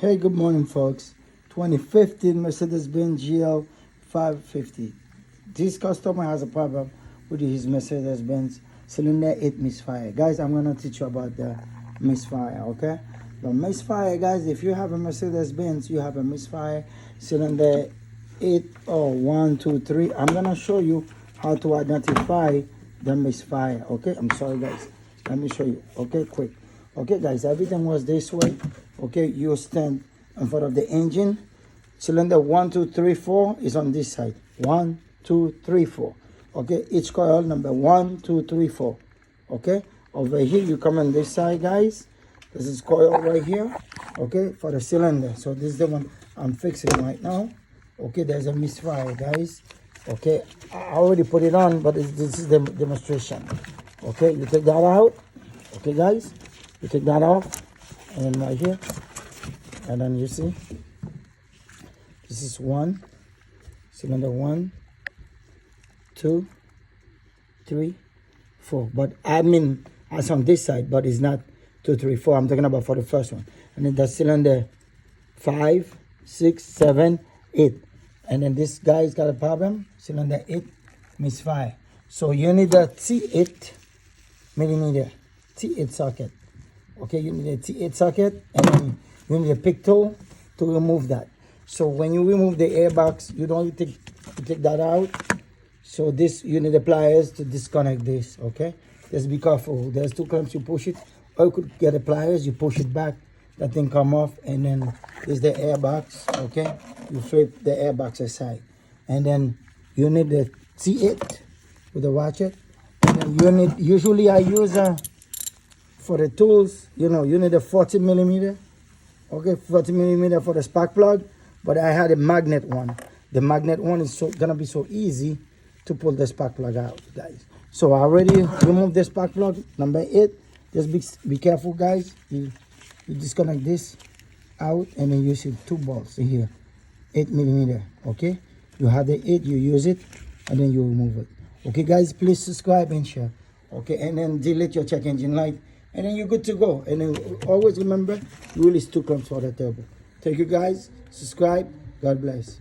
Hey, good morning, folks. 2015 Mercedes Benz GL550. This customer has a problem with his Mercedes Benz cylinder 8 Misfire. Guys, I'm going to teach you about the Misfire, okay? The Misfire, guys, if you have a Mercedes Benz, you have a Misfire cylinder 8 or 1, 2, 3. I'm going to show you how to identify the Misfire, okay? I'm sorry, guys. Let me show you, okay, quick. Okay, guys, everything was this way. Okay, you stand in front of the engine. Cylinder 1, 2, 3, 4 is on this side. 1, 2, 3, 4. Okay, each coil number 1, 2, 3, 4. Okay, over here you come on this side, guys. This is coil right here. Okay, for the cylinder. So this is the one I'm fixing right now. Okay, there's a misfire, guys. Okay, I already put it on, but this is the demonstration. Okay, you take that out. Okay, guys, you take that off, and then right here, and then you see this is one cylinder, 1, 2, 3, 4. But I mean, it's on this side, but it's not 2, 3, 4. I'm talking about for the first one, and then the cylinder 5, 6, 7, 8, and then this guy's got a problem. Cylinder 8 misfire. So you need a T8 millimeter T8 socket. Okay, you need a T8 socket, and then you need a pick tool to remove that. So when you remove the airbox, you take that out. So this, you need the pliers to disconnect this. Okay, just be careful. There's 2 clamps. You push it, or you could get the pliers. You push it back, that thing come off, and then there's the airbox. Okay, you flip the airbox aside, and then you need the T8 with the ratchet. And then you need, usually I use for the tools, you need a 40 millimeter. Okay, 40 millimeter for the spark plug, but I had a magnet one. The magnet one is gonna be so easy to pull the spark plug out, guys. So I already removed the spark plug, number 8. Just be careful, guys. You disconnect this out, and then you see 2 bolts here, 8 millimeter. Okay, you have the 8, you use it, and then you remove it. Okay, guys, please subscribe and share. Okay, and then delete your check engine light, and then you're good to go. And then always remember, rule is 2 clamps for the turbo. Thank you, guys. Subscribe. God bless.